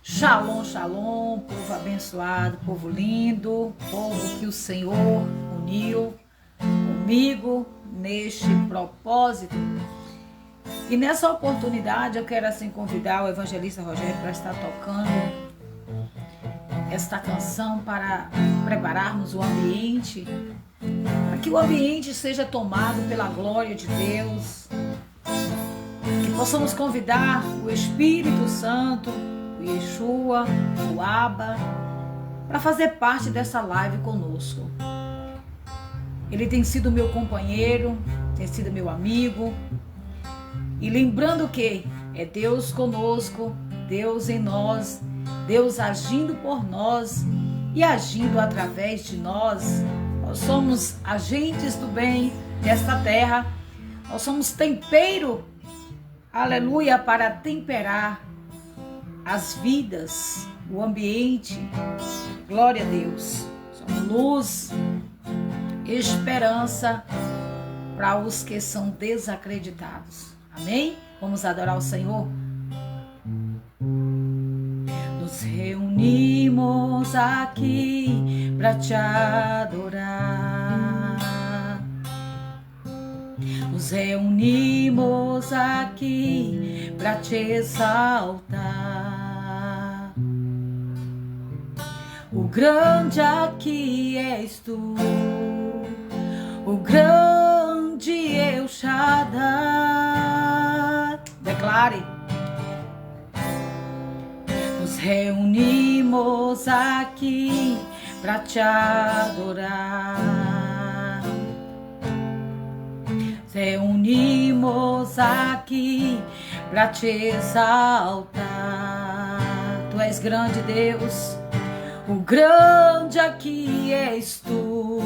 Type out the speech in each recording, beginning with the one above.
Shalom, shalom, povo abençoado, povo lindo, povo que o Senhor uniu comigo neste propósito. E nessa oportunidade eu quero assim convidar o evangelista Rogério para estar tocando esta canção para prepararmos o ambiente, para que o ambiente seja tomado pela glória de Deus, que possamos convidar o Espírito Santo, o Yeshua, o Abba, para fazer parte dessa live conosco. Ele tem sido meu companheiro, tem sido meu amigo. E lembrando que é Deus conosco, Deus em nós, Deus agindo por nós e agindo através de nós. Nós somos agentes do bem desta terra. Nós somos tempero, aleluia, para temperar as vidas, o ambiente. Glória a Deus. Somos luz, esperança para os que são desacreditados. Amém? Vamos adorar o Senhor? Nos reunimos aqui para te adorar. Nos reunimos aqui para te exaltar. O grande aqui és tu, o grande El Shaddai. Declare. Nos reunimos aqui para te adorar. Nos reunimos aqui para te exaltar. Tu és grande, Deus. O grande aqui és tu,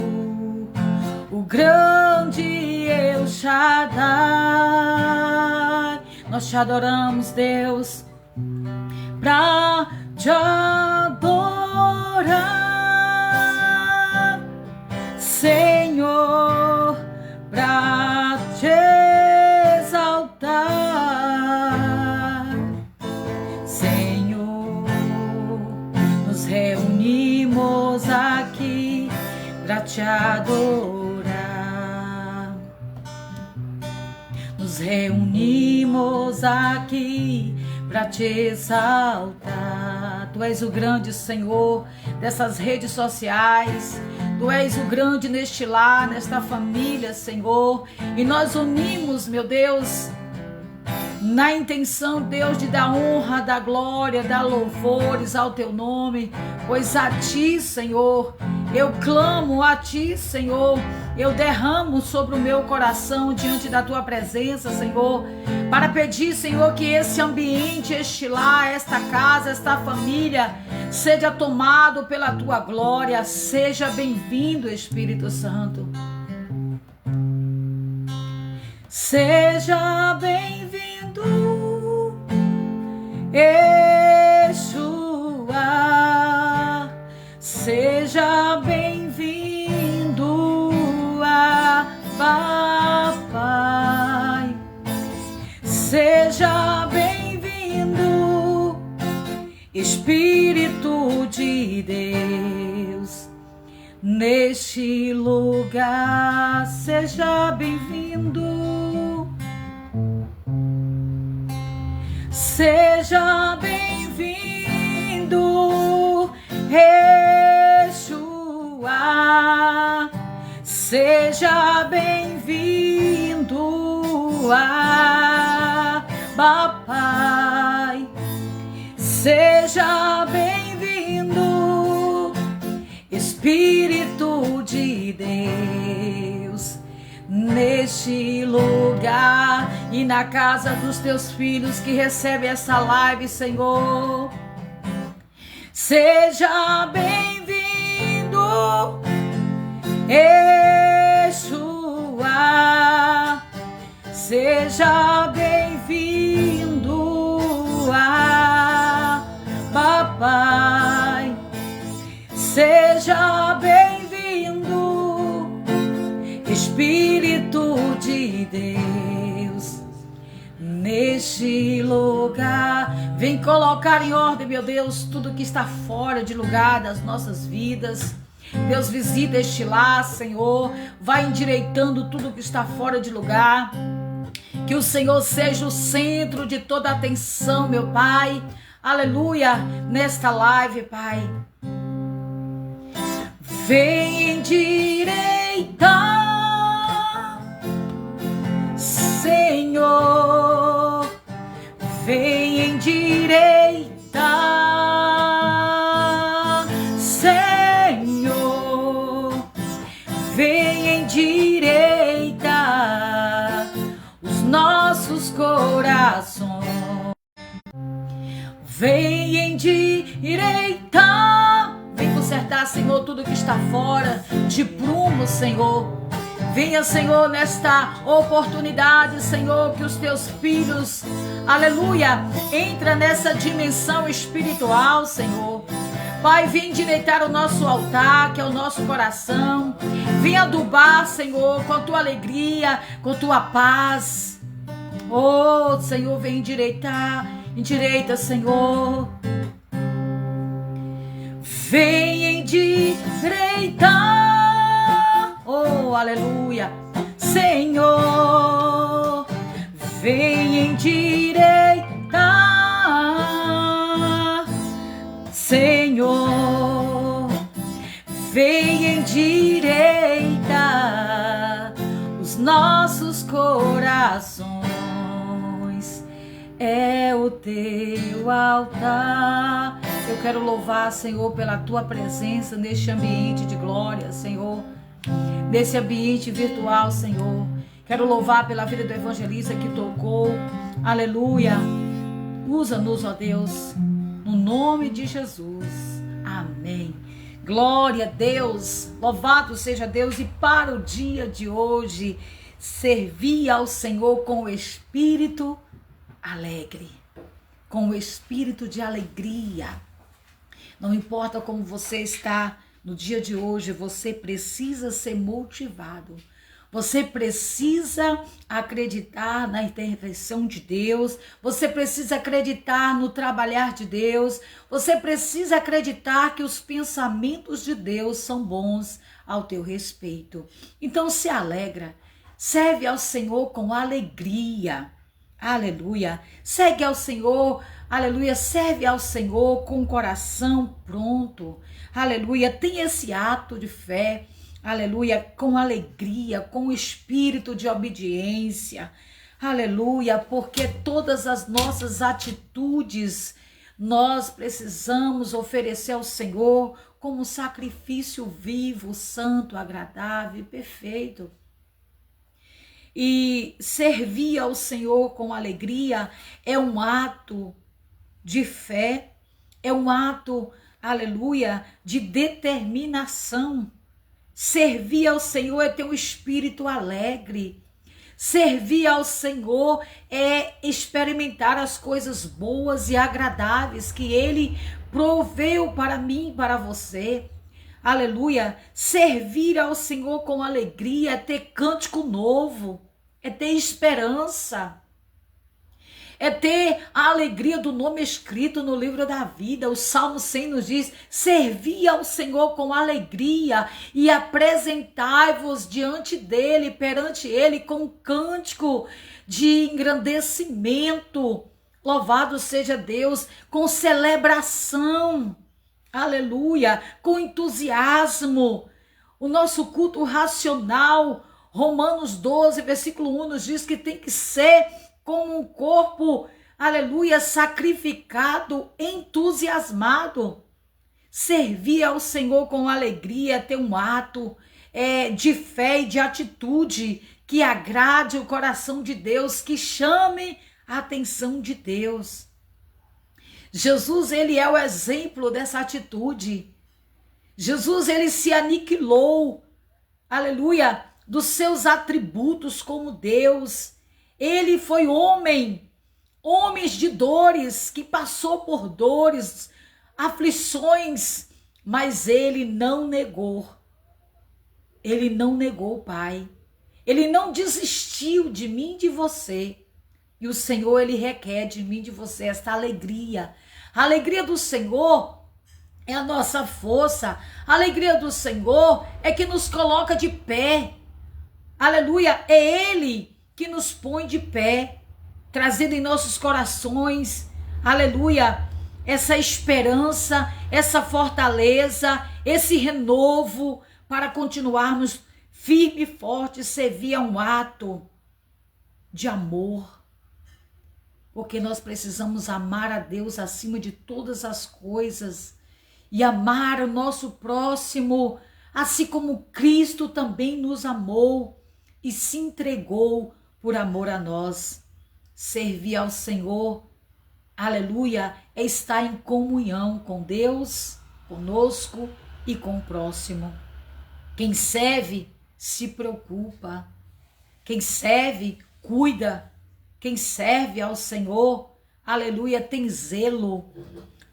o grande El Shaddai. Nós te adoramos, Deus, pra te adorar, Senhor, pra te exaltar, Senhor. Nos reunimos aqui pra te adorar. Nos reunimos aqui para te exaltar. Tu és o grande Senhor dessas redes sociais. Tu és o grande neste lar, nesta família, Senhor. E nós unimos, meu Deus, na intenção, Deus, de dar honra, dar glória, dar louvores ao teu nome. Pois a ti, Senhor, eu clamo, a ti, Senhor, eu derramo sobre o meu coração diante da tua presença, Senhor, para pedir, Senhor, que esse ambiente, este lar, esta casa, esta família, seja tomado pela tua glória. Seja bem-vindo, Espírito Santo. Seja bem-vindo, Yeshua. Seja bem-vindo, Pai. Seja bem-vindo, Espírito de Deus, neste lugar. Seja bem-vindo, seja bem-vindo, Yeshua. Seja bem-vindo, Pai. Seja bem-vindo, Espírito de Deus, neste lugar e na casa dos teus filhos que recebem essa live, Senhor. Seja bem-vindo, Yeshua. Seja bem-vindo, Pai. Seja bem-vindo, Espírito de Deus, neste lugar. Vem colocar em ordem, meu Deus, tudo que está fora de lugar das nossas vidas. Deus, visita este lar, Senhor. Vai endireitando tudo que está fora de lugar. Que o Senhor seja o centro de toda a atenção, meu Pai. Aleluia, nesta live, Pai. Vem endireitar, Senhor. Vem endireitar, Senhor. Vem endireitar os nossos corações. Vem endireitar, vem consertar, Senhor, tudo que está fora de prumo, Senhor. Venha, Senhor, nesta oportunidade, Senhor, que os teus filhos, aleluia, entra nessa dimensão espiritual, Senhor. Pai, vem endireitar o nosso altar, que é o nosso coração. Vem adubar, Senhor, com a tua alegria, com a tua paz. Oh, Senhor, vem endireitar. Endireita, Senhor. Vem endireitar. Oh, aleluia. Senhor, vem endireitar. Senhor, vem endireitar os nossos corações. É o teu altar. Eu quero louvar, Senhor, pela tua presença neste ambiente de glória, Senhor. Nesse ambiente virtual, Senhor. Quero louvar pela vida do evangelista que tocou. Aleluia. Usa-nos, ó Deus, no nome de Jesus. Amém. Glória a Deus. Louvado seja Deus. E para o dia de hoje, servir ao Senhor com o espírito alegre, com o espírito de alegria. Não importa como você está no dia de hoje, você precisa ser motivado. Você precisa acreditar na intervenção de Deus. Você precisa acreditar no trabalhar de Deus. Você precisa acreditar que os pensamentos de Deus são bons ao teu respeito. Então se alegra, serve ao Senhor com alegria. Aleluia. Segue ao Senhor, aleluia. Serve ao Senhor com o coração pronto. Aleluia. Tem esse ato de fé, aleluia, com alegria, com espírito de obediência. Aleluia, porque todas as nossas atitudes nós precisamos oferecer ao Senhor como sacrifício vivo, santo, agradável e perfeito. E servir ao Senhor com alegria é um ato de fé, é um ato, aleluia, de determinação. Servir ao Senhor é ter um espírito alegre. Servir ao Senhor é experimentar as coisas boas e agradáveis que Ele proveu para mim e para você. Aleluia. Servir ao Senhor com alegria é ter cântico novo, é ter esperança, é ter a alegria do nome escrito no livro da vida. O Salmo 100 nos diz: servi ao Senhor com alegria e apresentai-vos diante dele, perante ele, com cântico de engrandecimento. Louvado seja Deus, com celebração. Aleluia, com entusiasmo. O nosso culto racional, Romanos 12, versículo 1, nos diz que tem que ser como um corpo, aleluia, sacrificado, entusiasmado. Servir ao Senhor com alegria, ter um ato de fé e de atitude que agrade o coração de Deus, que chame a atenção de Deus. Jesus, ele é o exemplo dessa atitude. Jesus, ele se aniquilou, aleluia, dos seus atributos como Deus. Ele foi homens de dores, que passou por dores, aflições, mas ele não negou. Ele não negou o Pai. Ele não desistiu de mim e de você. E o Senhor, Ele requer de mim, de você, esta alegria. A alegria do Senhor é a nossa força. A alegria do Senhor é que nos coloca de pé. Aleluia, é Ele que nos põe de pé, trazendo em nossos corações, aleluia, essa esperança, essa fortaleza, esse renovo, para continuarmos firme e forte, servir a um ato de amor. Porque nós precisamos amar a Deus acima de todas as coisas e amar o nosso próximo, assim como Cristo também nos amou e se entregou por amor a nós. Servir ao Senhor, aleluia, é estar em comunhão com Deus, conosco e com o próximo. Quem serve se preocupa. Quem serve cuida. Quem serve ao Senhor, aleluia, tem zelo,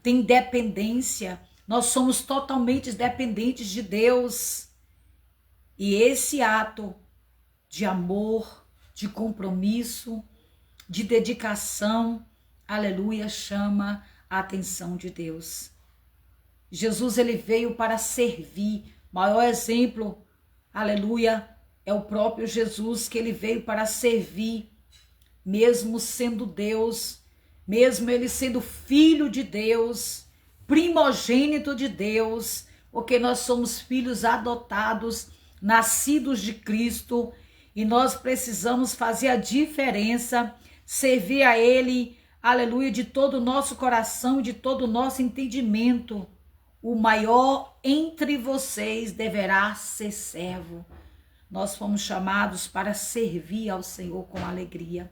tem dependência. Nós somos totalmente dependentes de Deus. E esse ato de amor, de compromisso, de dedicação, aleluia, chama a atenção de Deus. Jesus, ele veio para servir. Maior exemplo, aleluia, é o próprio Jesus, que ele veio para servir, mesmo sendo Deus, mesmo ele sendo filho de Deus, primogênito de Deus, porque nós somos filhos adotados, nascidos de Cristo, e nós precisamos fazer a diferença, servir a Ele, aleluia, de todo o nosso coração, de todo o nosso entendimento. O maior entre vocês deverá ser servo. Nós fomos chamados para servir ao Senhor com alegria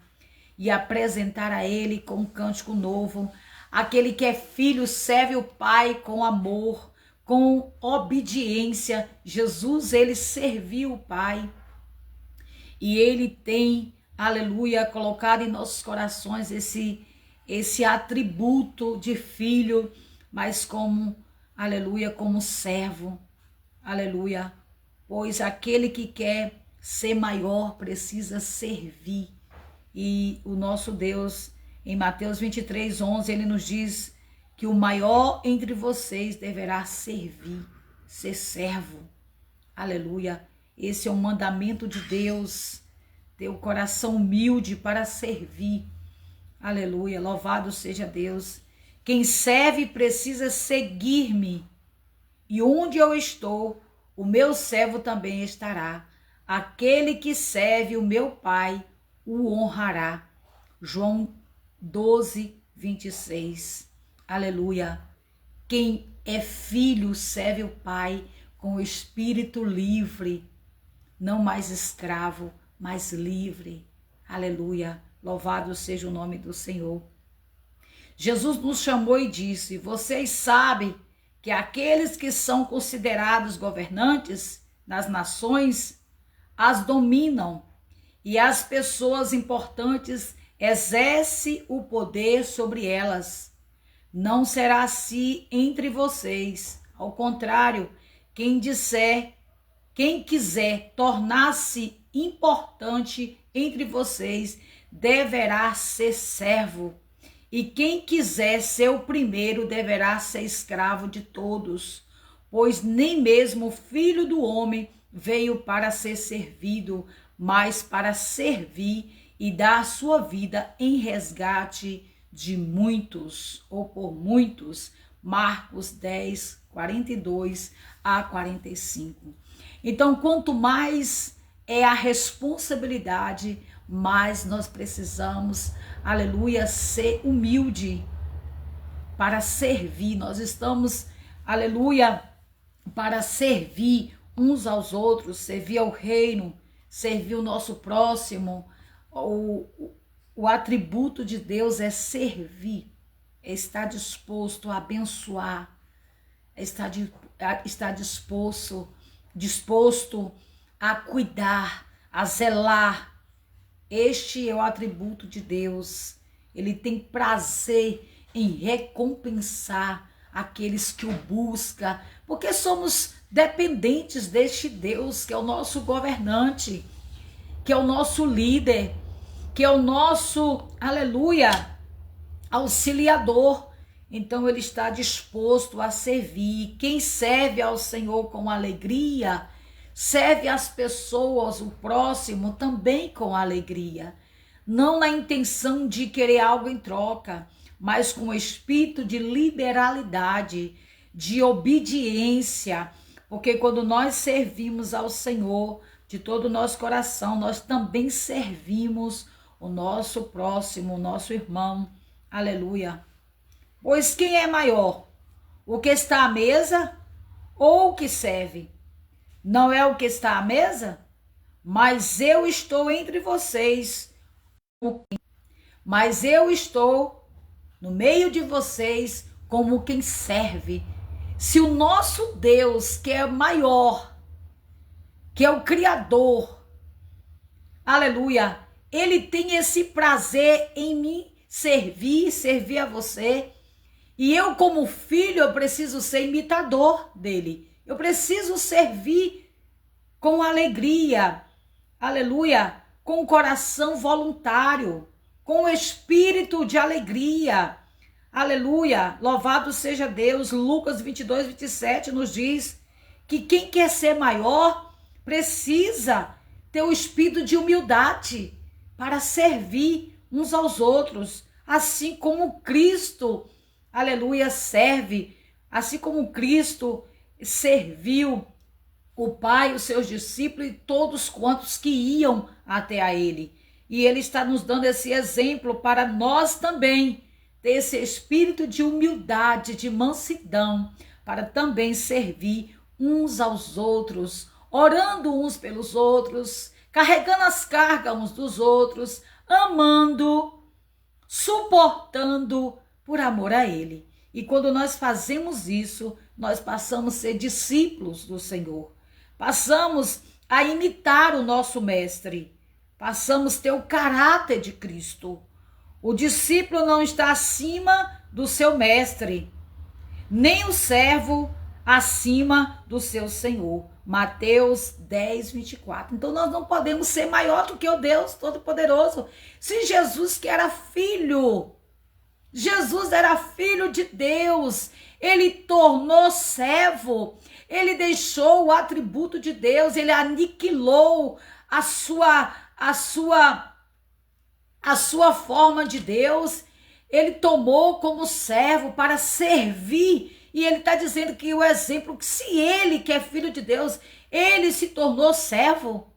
e apresentar a Ele com um cântico novo. Aquele que é filho serve o Pai com amor, com obediência. Jesus, ele serviu o Pai. E ele tem, aleluia, colocado em nossos corações esse atributo de filho, mas como, aleluia, como servo. Aleluia. Pois aquele que quer ser maior precisa servir. E o nosso Deus, em Mateus 23:11, ele nos diz que o maior entre vocês deverá servir, ser servo. Aleluia. Esse é um mandamento de Deus, ter o coração humilde para servir. Aleluia, louvado seja Deus. Quem serve precisa seguir-me, e onde eu estou, o meu servo também estará. Aquele que serve o meu Pai o honrará. João 12:26. Aleluia. Quem é filho serve o Pai com o espírito livre, não mais escravo, mas livre. Aleluia. Louvado seja o nome do Senhor. Jesus nos chamou e disse: vocês sabem que aqueles que são considerados governantes nas nações as dominam, e as pessoas importantes exercem o poder sobre elas. Não será assim entre vocês. Ao contrário, quem quiser tornar-se importante entre vocês deverá ser servo. E quem quiser ser o primeiro deverá ser escravo de todos. Pois nem mesmo o Filho do Homem veio para ser servido, mas para servir e dar a sua vida em resgate de muitos, ou por muitos. Marcos 10:42-45. Então, quanto mais é a responsabilidade, mais nós precisamos, aleluia, ser humilde para servir. Nós estamos, aleluia, para servir uns aos outros, servir ao reino, servir o nosso próximo. O atributo de Deus é servir, é estar disposto a abençoar, é estar disposto a cuidar, a zelar. Este é o atributo de Deus. Ele tem prazer em recompensar aqueles que o buscam, porque somos dependentes deste Deus, que é o nosso governante, que é o nosso líder, que é o nosso, aleluia, auxiliador. Então ele está disposto a servir. Quem serve ao Senhor com alegria, serve as pessoas, o próximo, também com alegria. Não na intenção de querer algo em troca, mas com espírito de liberalidade, de obediência. Porque quando nós servimos ao Senhor de todo o nosso coração, nós também servimos o nosso próximo, o nosso irmão. Aleluia. Pois quem é maior? O que está à mesa ou o que serve? Não é o que está à mesa? Mas eu estou entre vocês. Mas eu estou no meio de vocês como quem serve. Se o nosso Deus, que é maior, que é o Criador, aleluia, ele tem esse prazer em me servir a você. E eu, como filho, eu preciso ser imitador dele. Eu preciso servir com alegria, aleluia, com o coração voluntário, com o espírito de alegria, aleluia. Louvado seja Deus. Lucas 22, 27 nos diz que quem quer ser maior precisa ter o espírito de humildade para servir uns aos outros, assim como Cristo, aleluia, serve, assim como Cristo serviu o Pai, os seus discípulos e todos quantos que iam até a Ele. E Ele está nos dando esse exemplo para nós também ter esse espírito de humildade, de mansidão, para também servir uns aos outros, orando uns pelos outros, carregando as cargas uns dos outros, amando, suportando por amor a Ele. E quando nós fazemos isso, nós passamos a ser discípulos do Senhor. Passamos a imitar o nosso mestre. Passamos a ter o caráter de Cristo. O discípulo não está acima do seu mestre, nem o servo acima do seu Senhor. Mateus 10, 24. Então nós não podemos ser maior do que o Deus Todo-Poderoso. Se Jesus, que era filho, Jesus era filho de Deus, ele tornou servo, ele deixou o atributo de Deus, ele aniquilou a sua forma de Deus, ele tomou como servo para servir. E ele está dizendo que o exemplo, que se ele, que é filho de Deus, ele se tornou servo.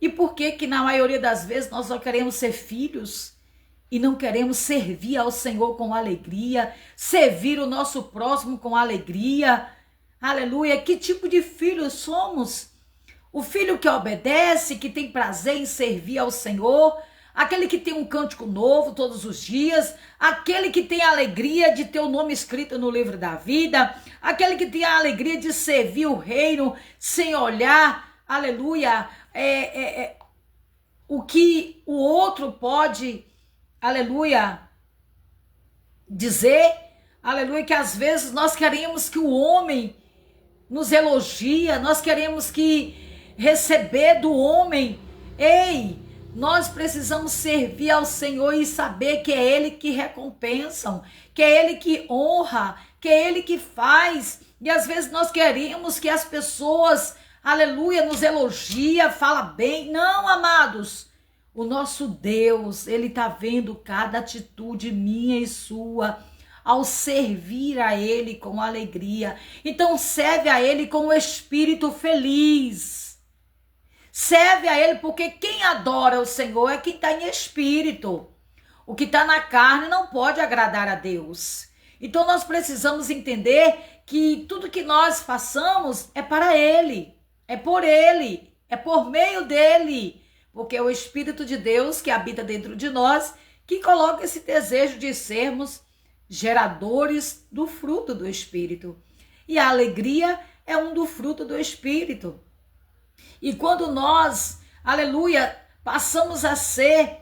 E por que que na maioria das vezes nós só queremos ser filhos e não queremos servir ao Senhor com alegria, servir o nosso próximo com alegria? Aleluia! Que tipo de filhos somos? O filho que obedece, que tem prazer em servir ao Senhor, aquele que tem um cântico novo todos os dias, aquele que tem a alegria de ter o nome escrito no livro da vida, aquele que tem a alegria de servir o reino sem olhar, aleluia, o que o outro pode, aleluia, dizer, aleluia, que às vezes nós queremos que o homem nos elogie, nós queremos que receber do homem. Ei, nós precisamos servir ao Senhor e saber que é Ele que recompensa, que é Ele que honra, que é Ele que faz. E às vezes nós queremos que as pessoas, aleluia, nos elogia, fala bem. Não, amados, o nosso Deus, Ele está vendo cada atitude minha e sua ao servir a Ele com alegria. Então serve a Ele com o espírito feliz. Serve a Ele, porque quem adora o Senhor é quem está em espírito. O que está na carne não pode agradar a Deus. Então nós precisamos entender que tudo que nós façamos é para Ele, é por Ele, é por meio dEle. Porque é o Espírito de Deus que habita dentro de nós que coloca esse desejo de sermos geradores do fruto do Espírito. E a alegria é um do fruto do Espírito. E quando nós, aleluia, passamos a ser,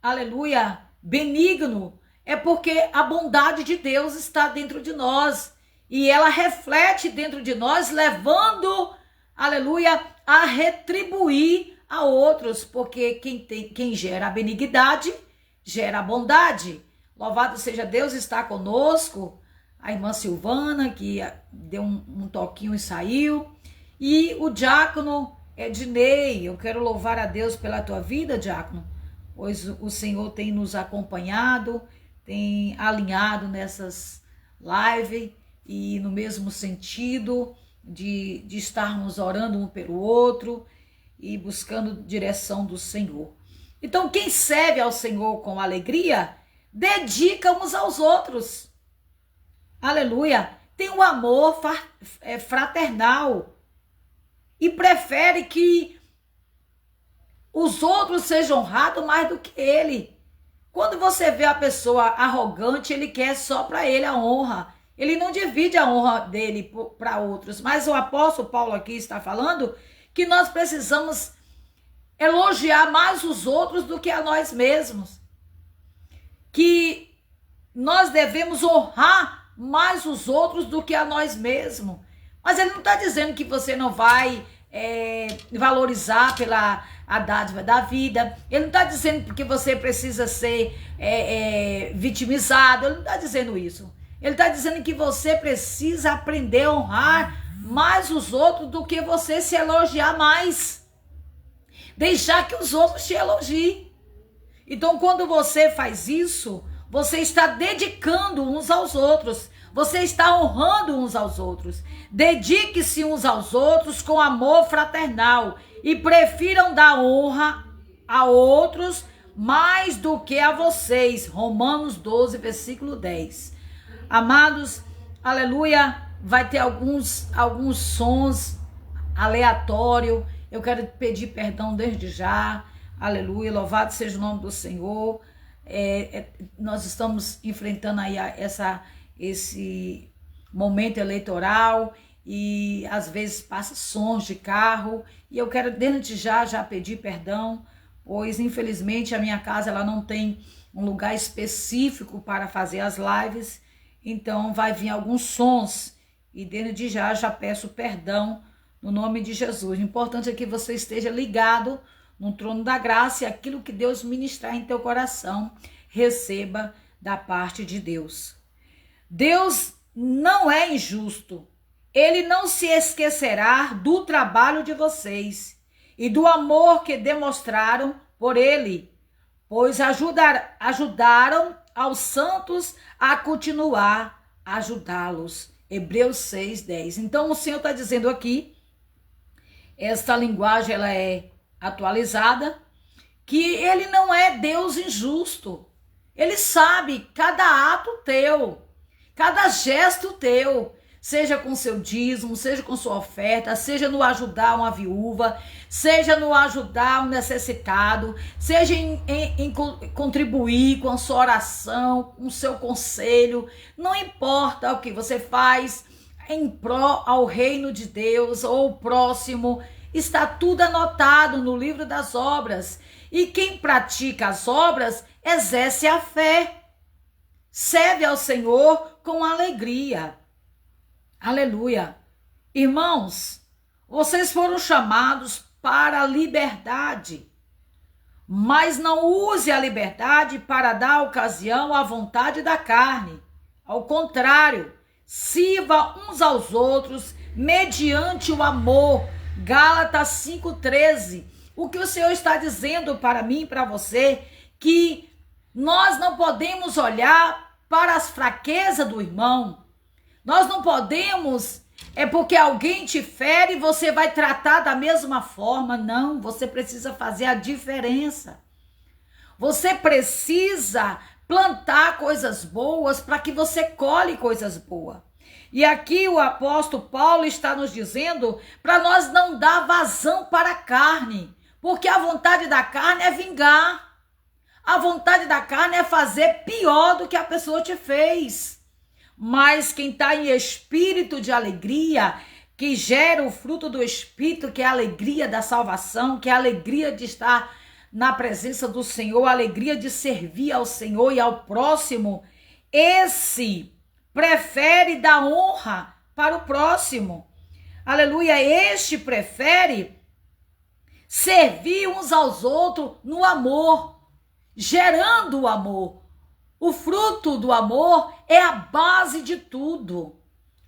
aleluia, benigno, é porque a bondade de Deus está dentro de nós. E ela reflete dentro de nós, levando, aleluia, a retribuir a outros, porque quem gera a benignidade, gera a bondade. Louvado seja Deus, está conosco a irmã Silvana, que deu um toquinho e saiu, e o diácono Ednei. Eu quero louvar a Deus pela tua vida, diácono, pois o Senhor tem nos acompanhado, tem alinhado nessas lives, e no mesmo sentido de estarmos orando um pelo outro e buscando direção do Senhor. Então, quem serve ao Senhor com alegria, dedica uns aos outros. Aleluia. Tem um amor fraternal e prefere que os outros sejam honrados mais do que ele. Quando você vê a pessoa arrogante, ele quer só para ele a honra. Ele não divide a honra dele para outros. Mas o apóstolo Paulo aqui está falando que nós precisamos elogiar mais os outros do que a nós mesmos. Que nós devemos honrar mais os outros do que a nós mesmos. Mas ele não está dizendo que você não vai valorizar pela a dádiva da vida. Ele não está dizendo que você precisa ser vitimizado. Ele não está dizendo isso. Ele está dizendo que você precisa aprender a honrar mais os outros do que você se elogiar mais. Deixar que os outros te elogiem. Então, quando você faz isso, você está dedicando uns aos outros. Você está honrando uns aos outros. Dedique-se uns aos outros com amor fraternal e prefiram dar honra a outros mais do que a vocês. Romanos 12, versículo 10. Amados, aleluia, vai ter alguns sons aleatórios. Eu quero pedir perdão desde já. Aleluia, louvado seja o nome do Senhor. Nós estamos enfrentando aí esse momento eleitoral e às vezes passa sons de carro. E eu quero desde já pedir perdão, pois infelizmente a minha casa ela não tem um lugar específico para fazer as lives. Então vai vir alguns sons e desde já peço perdão no nome de Jesus. O importante é que você esteja ligado no trono da graça e aquilo que Deus ministrar em teu coração, receba da parte de Deus. Deus não é injusto. Ele não se esquecerá do trabalho de vocês e do amor que demonstraram por ele, pois ajudaram aos santos a continuar a ajudá-los. Hebreus 6:10. Então o Senhor está dizendo aqui, esta linguagem ela é atualizada, que ele não é Deus injusto. Ele sabe cada ato teu, cada gesto teu, seja com seu dízimo, seja com sua oferta, seja no ajudar uma viúva, seja no ajudar um necessitado, seja em contribuir com a sua oração, com o seu conselho. Não importa o que você faz em pró ao reino de Deus ou o próximo, está tudo anotado no livro das obras. E quem pratica as obras exerce a fé, serve ao Senhor com alegria. Aleluia. Irmãos, vocês foram chamados para a liberdade, mas não use a liberdade para dar ocasião à vontade da carne. Ao contrário, sirva uns aos outros mediante o amor. Gálatas 5:13. O que o Senhor está dizendo para mim e para você, que nós não podemos olhar para as fraquezas do irmão. Nós não podemos, porque alguém te fere e você vai tratar da mesma forma. Não, você precisa fazer a diferença. Você precisa plantar coisas boas para que você colhe coisas boas. E aqui o apóstolo Paulo está nos dizendo para nós não dar vazão para a carne, porque a vontade da carne é vingar. A vontade da carne é fazer pior do que a pessoa te fez. Mas quem está em espírito de alegria, que gera o fruto do Espírito, que é a alegria da salvação, que é a alegria de estar na presença do Senhor, a alegria de servir ao Senhor e ao próximo, esse prefere dar honra para o próximo. Aleluia, este prefere servir uns aos outros no amor, gerando o amor. O fruto do amor é a base de tudo.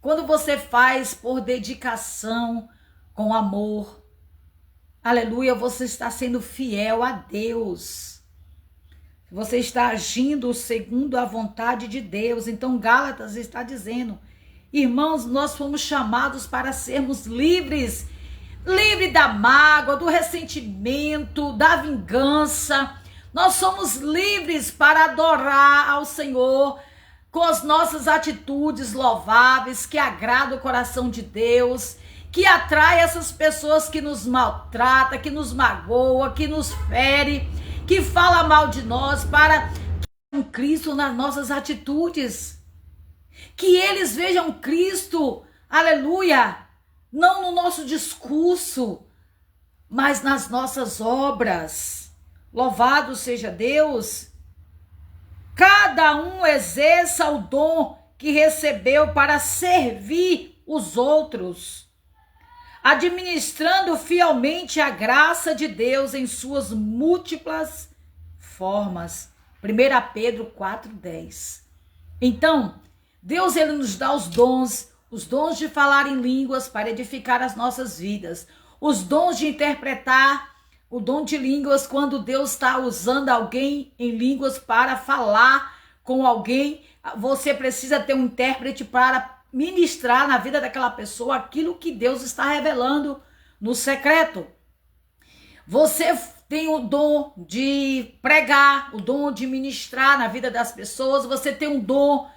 Quando você faz por dedicação, com amor, aleluia, você está sendo fiel a Deus. Você está agindo segundo a vontade de Deus. Então Gálatas está dizendo, irmãos, nós fomos chamados para sermos livres. Livre da mágoa, do ressentimento, da vingança. Nós somos livres para adorar ao Senhor com as nossas atitudes louváveis, que agradam o coração de Deus, que atrai essas pessoas que nos maltratam, que nos magoam, que nos ferem, que falam mal de nós, para que Cristo nas nossas atitudes. Que eles vejam Cristo, aleluia, não no nosso discurso, mas nas nossas obras. Louvado seja Deus. Cada um exerça o dom que recebeu para servir os outros, administrando fielmente a graça de Deus em suas múltiplas formas. 1 Pedro 4:10. Então, Deus ele nos dá os dons de falar em línguas para edificar as nossas vidas, os dons de interpretar, o dom de línguas quando Deus está usando alguém em línguas para falar com alguém, você precisa ter um intérprete para ministrar na vida daquela pessoa aquilo que Deus está revelando no secreto. Você tem o dom de pregar, o dom de ministrar na vida das pessoas, você tem um dom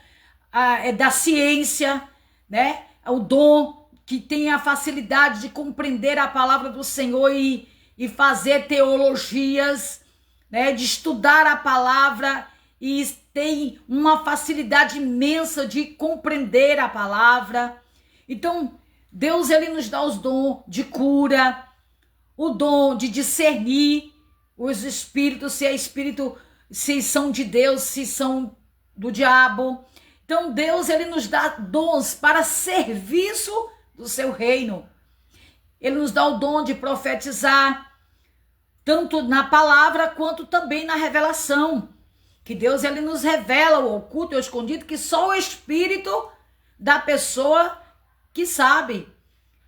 da ciência, né? O dom que tem a facilidade de compreender a palavra do Senhor e fazer teologias, né? De estudar a palavra e tem uma facilidade imensa de compreender a palavra. Então, Deus ele nos dá os dons de cura, o dom de discernir os espíritos, se são de Deus, se são do diabo. Então Deus ele nos dá dons para serviço do seu reino. Ele nos dá o dom de profetizar, tanto na palavra quanto também na revelação. Que Deus ele nos revela o oculto e o escondido, que só o espírito da pessoa que sabe.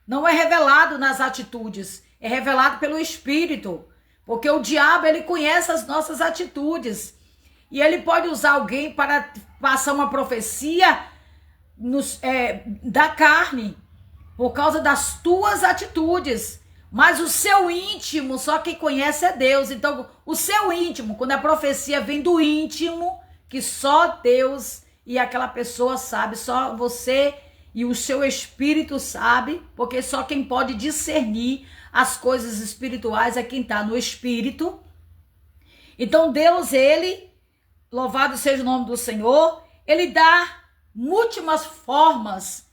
Não é revelado nas atitudes, é revelado pelo espírito. Porque o diabo ele conhece as nossas atitudes. E ele pode usar alguém para passar uma profecia da carne, por causa das tuas atitudes. Mas o seu íntimo, só quem conhece é Deus. Então, o seu íntimo, quando a profecia vem do íntimo, que só Deus e aquela pessoa sabe, só você e o seu espírito sabe, porque só quem pode discernir as coisas espirituais é quem está no espírito. Então, Deus, ele, louvado seja o nome do Senhor, ele dá múltiplas formas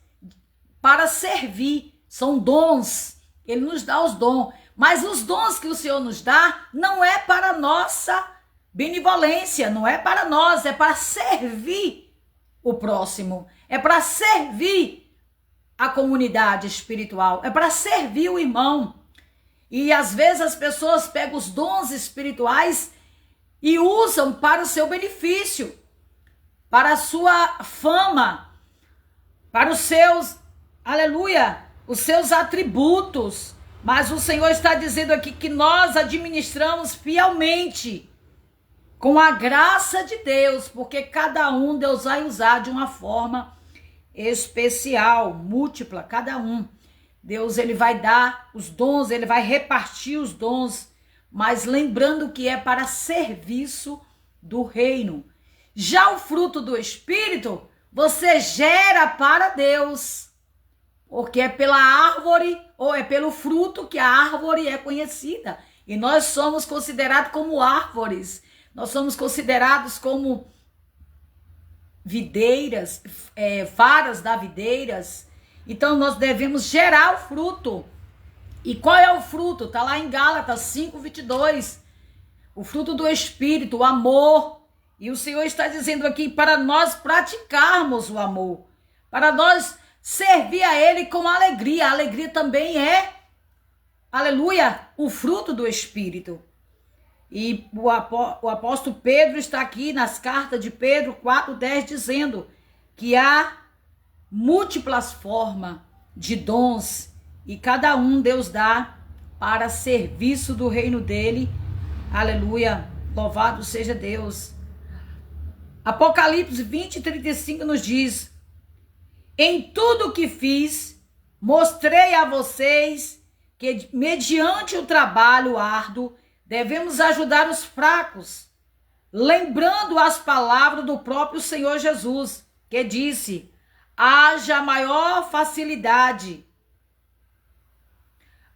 para servir. São dons. Ele nos dá os dons, mas os dons que o Senhor nos dá não é para nossa benevolência, não é para nós, é para servir o próximo, é para servir a comunidade espiritual, é para servir o irmão. E às vezes as pessoas pegam os dons espirituais e usam para o seu benefício, para a sua fama, para os seus, aleluia, os seus atributos. Mas o Senhor está dizendo aqui que nós administramos fielmente, com a graça de Deus, porque cada um Deus vai usar de uma forma especial, múltipla, cada um. Deus ele vai dar os dons, ele vai repartir os dons, mas lembrando que é para serviço do reino. Já o fruto do Espírito, você gera para Deus. Porque é pela árvore ou é pelo fruto que a árvore é conhecida. E nós somos considerados como árvores. Nós somos considerados como videiras, varas da videiras. Então nós devemos gerar o fruto. E qual é o fruto? Está lá em Gálatas 5:22. O fruto do Espírito, o amor. E o Senhor está dizendo aqui para nós praticarmos o amor. Para nós servir a Ele com alegria. A alegria também é aleluia, o fruto do Espírito. E o apóstolo Pedro está aqui nas cartas de Pedro 4:10 dizendo que há múltiplas formas de dons e cada um Deus dá para serviço do reino dele. Aleluia, louvado seja Deus. Apocalipse 20:35 nos diz: em tudo que fiz, mostrei a vocês que mediante o trabalho árduo devemos ajudar os fracos, lembrando as palavras do próprio Senhor Jesus, que disse: haja maior facilidade,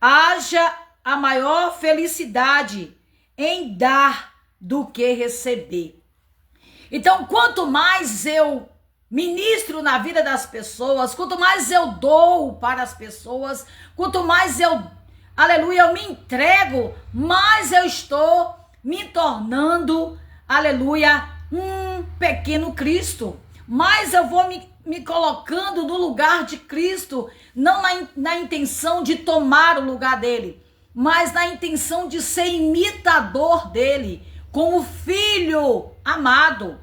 haja a maior felicidade em dar do que receber. Então, quanto mais eu ministro na vida das pessoas, quanto mais eu dou para as pessoas, quanto mais eu, aleluia, eu me entrego, mais eu estou me tornando, aleluia, um pequeno Cristo. Mais eu vou me colocando no lugar de Cristo, não na intenção de tomar o lugar dele, mas na intenção de ser imitador dele, como filho amado.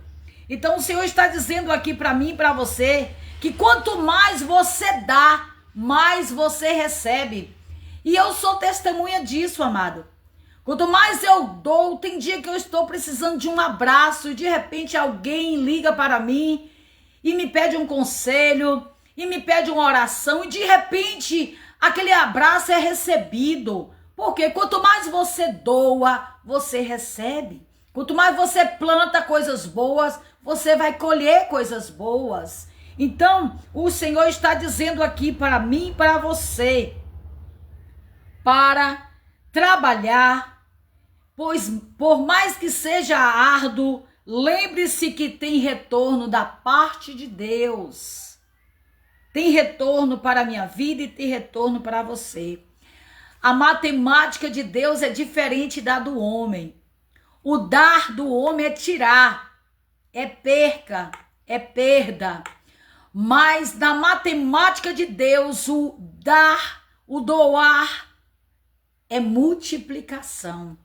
Então o Senhor está dizendo aqui para mim e para você, que quanto mais você dá, mais você recebe. E eu sou testemunha disso, amado. Quanto mais eu dou, tem dia que eu estou precisando de um abraço e de repente alguém liga para mim e me pede um conselho, e me pede uma oração, e de repente aquele abraço é recebido. Porque quanto mais você doa, você recebe. Quanto mais você planta coisas boas, você vai colher coisas boas. Então, o Senhor está dizendo aqui para mim e para você, para trabalhar, pois por mais que seja árduo, lembre-se que tem retorno da parte de Deus. Tem retorno para a minha vida e tem retorno para você. A matemática de Deus é diferente da do homem. O dar do homem é tirar, é perca, é perda. Mas na matemática de Deus, o dar, o doar, é multiplicação.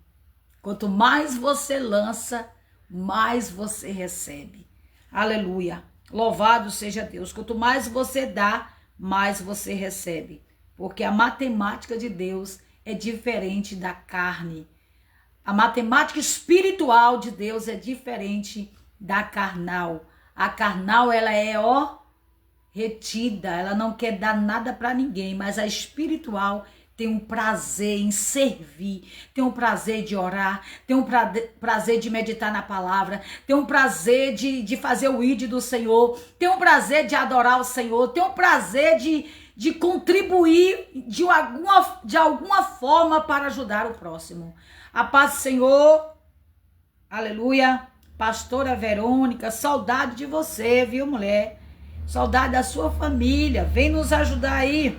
Quanto mais você lança, mais você recebe. Aleluia. Louvado seja Deus. Quanto mais você dá, mais você recebe. Porque a matemática de Deus é diferente da carne. A matemática espiritual de Deus é diferente da carnal. A carnal, ela é, retida. Ela não quer dar nada para ninguém. Mas a espiritual tem um prazer em servir, tem um prazer de orar, tem um prazer de meditar na palavra, tem um prazer de fazer o ID do Senhor, tem um prazer de adorar o Senhor, tem um prazer de contribuir de alguma forma para ajudar o próximo. A paz do Senhor, aleluia. Pastora Verônica, saudade de você, viu, mulher? Saudade da sua família, vem nos ajudar aí.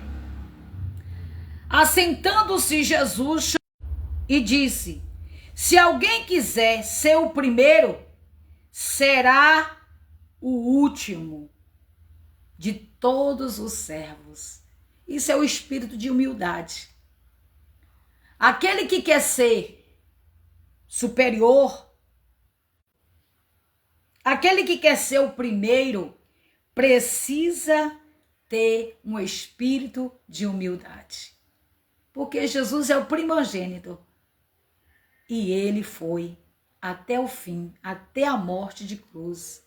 Assentando-se Jesus e disse: se alguém quiser ser o primeiro, será o último de todos os servos. Isso é o espírito de humildade. Aquele que quer ser superior, aquele que quer ser o primeiro, precisa ter um espírito de humildade. Porque Jesus é o primogênito. E ele foi até o fim, até a morte de cruz,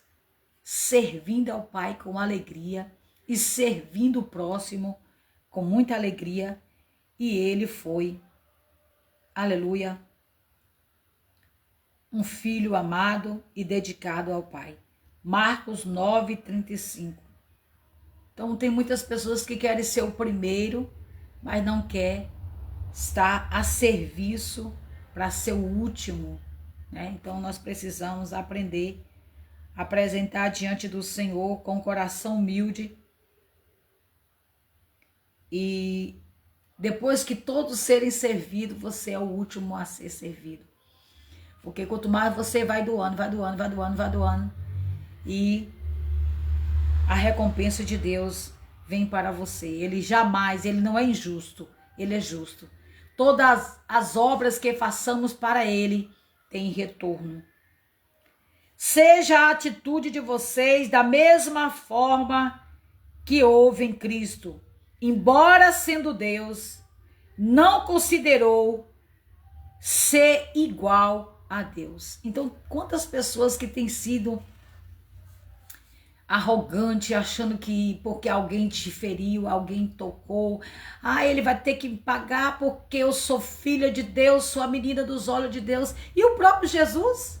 servindo ao Pai com alegria e servindo o próximo com muita alegria. E ele foi, aleluia, um filho amado e dedicado ao Pai. Marcos 9:35. Então tem muitas pessoas que querem ser o primeiro, mas não quer estar a serviço para ser o último, né? Então nós precisamos aprender a apresentar diante do Senhor com coração humilde. E depois que todos serem servidos, você é o último a ser servido. Porque quanto mais você vai doando, e a recompensa de Deus vem para você. Ele não é injusto, ele é justo. todas as obras que façamos para ele têm retorno. Seja a atitude de vocês da mesma forma que houve em Cristo. Embora sendo Deus, não considerou ser igual a Deus. Então, quantas pessoas que têm sido arrogante, achando que porque alguém te feriu, alguém tocou, ele vai ter que me pagar porque eu sou filha de Deus, sou a menina dos olhos de Deus. E o próprio Jesus?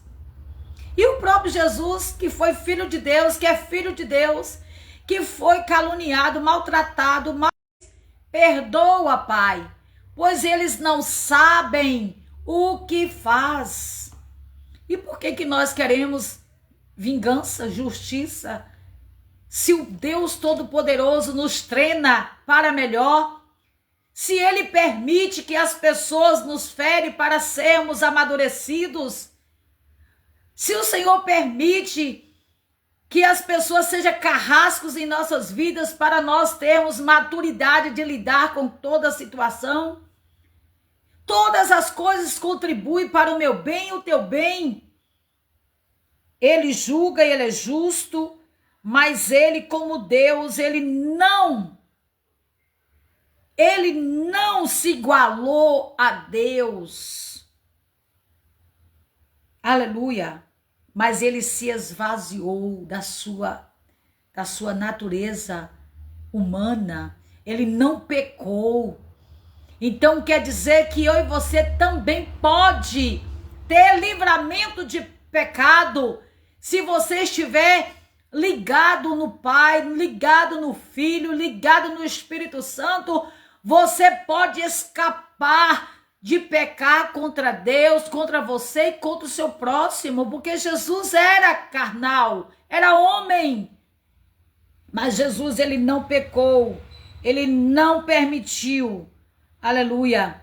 E o próprio Jesus, que foi filho de Deus, que é filho de Deus, que foi caluniado, maltratado, mas perdoa, Pai, pois eles não sabem o que faz. E por que nós queremos vingança, justiça? Se o Deus Todo-Poderoso nos treina para melhor, se Ele permite que as pessoas nos ferem para sermos amadurecidos, se o Senhor permite que as pessoas sejam carrascos em nossas vidas para nós termos maturidade de lidar com toda a situação, todas as coisas contribuem para o meu bem e o teu bem. Ele julga, ele é justo, mas ele, como Deus, ele não se igualou a Deus. Aleluia. Mas ele se esvaziou da sua natureza humana. Ele não pecou. Então quer dizer que eu e você também pode ter livramento de pecado se você estiver ligado no Pai, ligado no Filho, ligado no Espírito Santo. Você pode escapar de pecar contra Deus, contra você e contra o seu próximo, porque Jesus era carnal, era homem. Mas Jesus, ele não pecou, ele não permitiu, aleluia,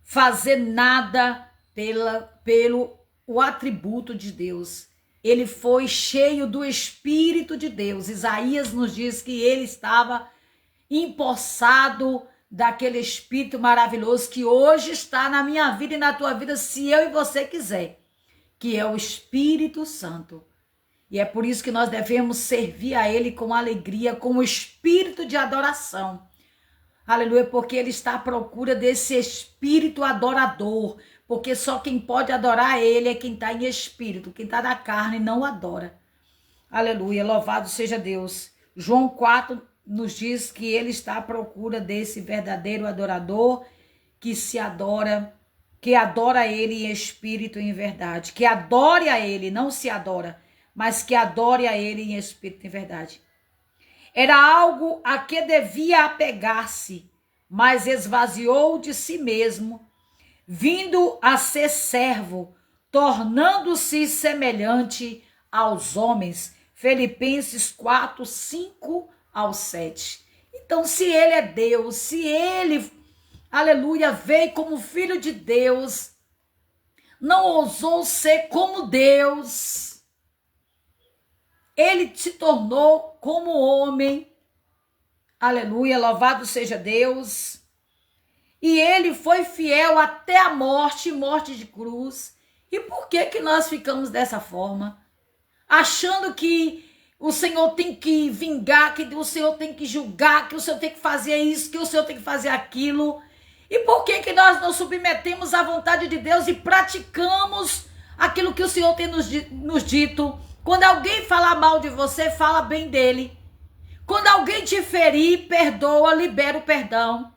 fazer nada pelo atributo de Deus. Ele foi cheio do Espírito de Deus. Isaías nos diz que ele estava empossado daquele Espírito maravilhoso que hoje está na minha vida e na tua vida, se eu e você quiser, que é o Espírito Santo. E é por isso que nós devemos servir a Ele com alegria, com o espírito de adoração. Aleluia, porque Ele está à procura desse espírito adorador, porque só quem pode adorar Ele é quem está em espírito, quem está na carne não adora. Aleluia, louvado seja Deus. João 4 nos diz que Ele está à procura desse verdadeiro adorador que adora Ele em espírito e em verdade, que adore a Ele, não se adora, mas que adore a Ele em espírito e em verdade. Era algo a que devia apegar-se, mas esvaziou de si mesmo, vindo a ser servo, tornando-se semelhante aos homens. Filipenses 4, 5 ao 7. Então, se Ele é Deus, se Ele, aleluia, veio como Filho de Deus, não ousou ser como Deus, Ele se tornou como homem, aleluia, louvado seja Deus, e Ele foi fiel até a morte de cruz. E por que nós ficamos dessa forma? Achando que o Senhor tem que vingar, que o Senhor tem que julgar, que o Senhor tem que fazer isso, que o Senhor tem que fazer aquilo. E por que nós não submetemos à vontade de Deus e praticamos aquilo que o Senhor tem nos dito? Quando alguém falar mal de você, fala bem dele. Quando alguém te ferir, perdoa, libera o perdão.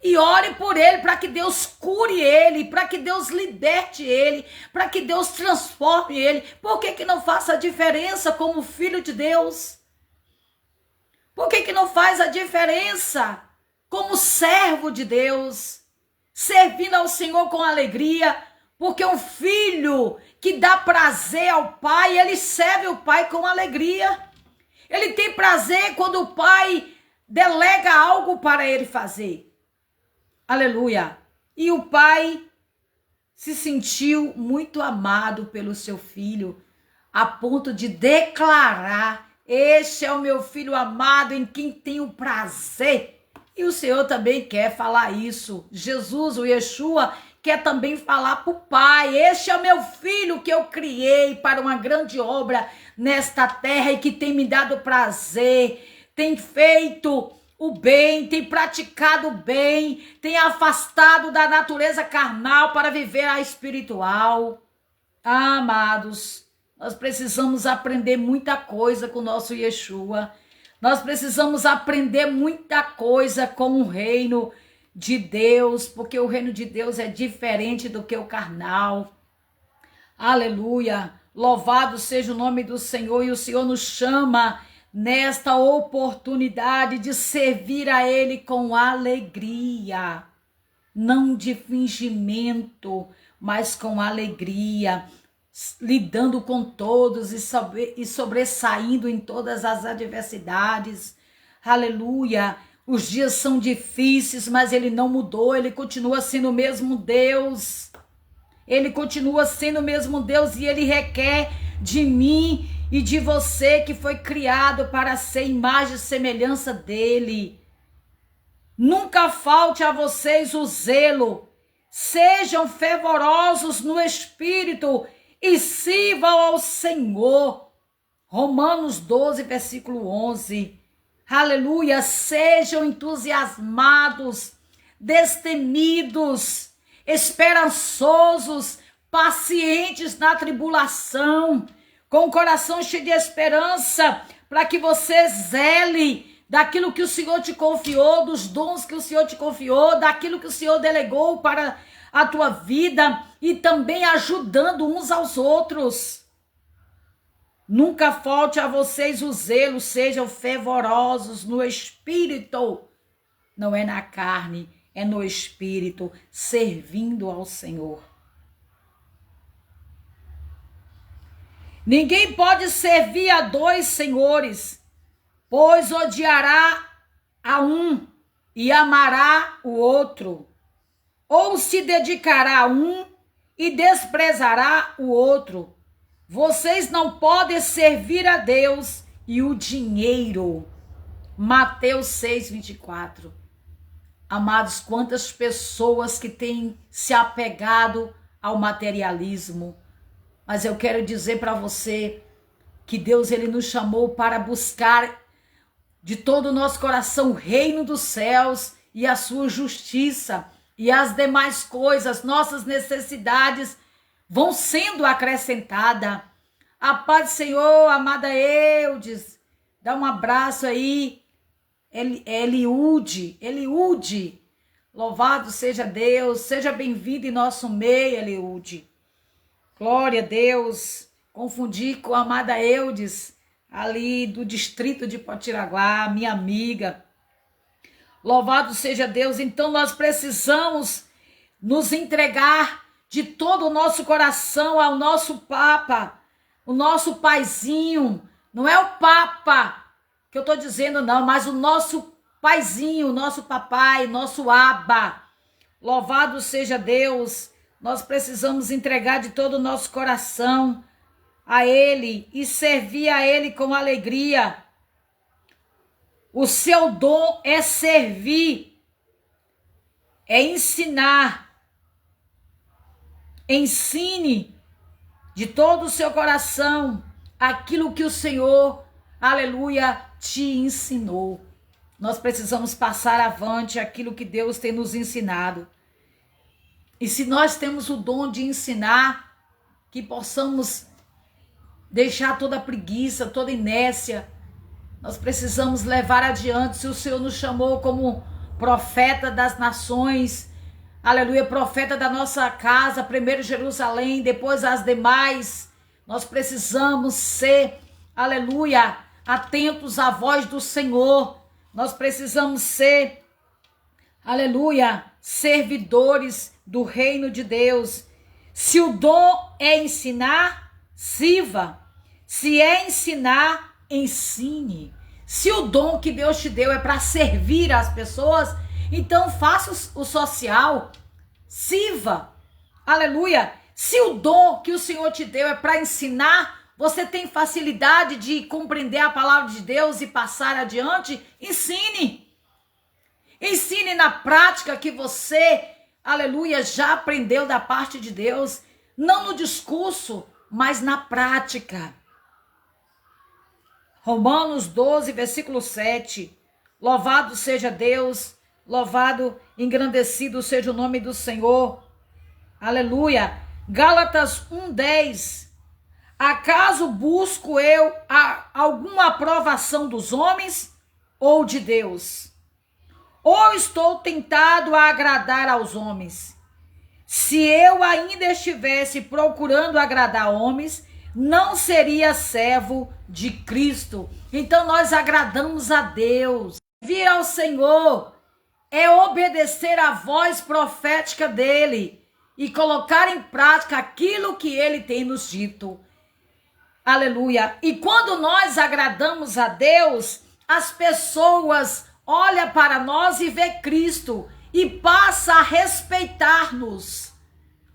E ore por ele, para que Deus cure ele, para que Deus liberte ele, para que Deus transforme ele. Por que não faça a diferença como filho de Deus? Por que não faz a diferença como servo de Deus? Servindo ao Senhor com alegria, porque um filho que dá prazer ao pai, ele serve o pai com alegria. Ele tem prazer quando o pai delega algo para ele fazer. Aleluia. E o pai se sentiu muito amado pelo seu filho, a ponto de declarar: este é o meu filho amado em quem tenho prazer. E o Senhor também quer falar isso. Jesus, o Yeshua, quer também falar para o Pai: este é o meu filho que eu criei para uma grande obra nesta terra e que tem me dado prazer, tem feito o bem, tem praticado o bem, tem afastado da natureza carnal para viver a espiritual. Amados, nós precisamos aprender muita coisa com o nosso Yeshua. Nós precisamos aprender muita coisa com o reino de Deus, porque o reino de Deus é diferente do que o carnal. Aleluia! Louvado seja o nome do Senhor, e o Senhor nos chama nesta oportunidade de servir a Ele com alegria, não de fingimento, mas com alegria, lidando com todos e sobressaindo em todas as adversidades. Aleluia! Os dias são difíceis, mas Ele não mudou, Ele continua sendo o mesmo Deus. Ele continua sendo o mesmo Deus e Ele requer de mim e de você, que foi criado para ser imagem e semelhança dEle. Nunca falte a vocês o zelo. Sejam fervorosos no Espírito e sirvam ao Senhor. Romanos 12, versículo 11. Aleluia! Sejam entusiasmados, destemidos, esperançosos, pacientes na tribulação, com o coração cheio de esperança, para que você zele daquilo que o Senhor te confiou, dos dons que o Senhor te confiou, daquilo que o Senhor delegou para a tua vida, e também ajudando uns aos outros. Nunca falte a vocês o zelo, sejam fervorosos no Espírito, não é na carne, é no Espírito, servindo ao Senhor. Ninguém pode servir a dois senhores, pois odiará a um e amará o outro, ou se dedicará a um e desprezará o outro. Vocês não podem servir a Deus e o dinheiro. Mateus 6, 24. Amados, quantas pessoas que têm se apegado ao materialismo. Mas eu quero dizer para você que Deus, Ele nos chamou para buscar de todo o nosso coração o reino dos céus e a sua justiça, e as demais coisas, nossas necessidades, vão sendo acrescentadas. A paz do Senhor, amada Eudes, dá um abraço aí. Eliude, louvado seja Deus, seja bem-vindo em nosso meio, Eliude. Glória a Deus. Confundi com a amada Eudes, ali do distrito de Potiraguá, minha amiga. Louvado seja Deus. Então nós precisamos nos entregar de todo o nosso coração ao nosso Papa, o nosso paizinho. Não é o Papa que eu estou dizendo não, mas o nosso paizinho, o nosso papai, nosso Abba. Louvado seja Deus. Nós precisamos entregar de todo o nosso coração a Ele e servir a Ele com alegria. O seu dom é servir, é ensinar. Ensine de todo o seu coração aquilo que o Senhor, aleluia, te ensinou. Nós precisamos passar avante aquilo que Deus tem nos ensinado. E se nós temos o dom de ensinar, que possamos deixar toda a preguiça, toda a inércia. Nós precisamos levar adiante. Se o Senhor nos chamou como profeta das nações, aleluia, profeta da nossa casa, primeiro Jerusalém, depois as demais, nós precisamos ser, aleluia, atentos à voz do Senhor. Nós precisamos ser, aleluia, servidores do reino de Deus. Se o dom é ensinar, sirva. Se é ensinar, ensine. Se o dom que Deus te deu é para servir as pessoas, então faça o social, sirva. Aleluia. Se o dom que o Senhor te deu é para ensinar, você tem facilidade de compreender a palavra de Deus e passar adiante, ensine. Ensine na prática que você, aleluia, já aprendeu da parte de Deus. Não no discurso, mas na prática. Romanos 12, versículo 7. Louvado seja Deus, louvado, engrandecido seja o nome do Senhor. Aleluia. Gálatas 1:10. Acaso busco eu alguma aprovação dos homens ou de Deus? Ou estou tentado a agradar aos homens? Se eu ainda estivesse procurando agradar homens, não seria servo de Cristo. Então nós agradamos a Deus. Vir ao Senhor é obedecer à voz profética dele e colocar em prática aquilo que ele tem nos dito. Aleluia. E quando nós agradamos a Deus, as pessoas olham para nós e vê Cristo e passa a respeitar-nos.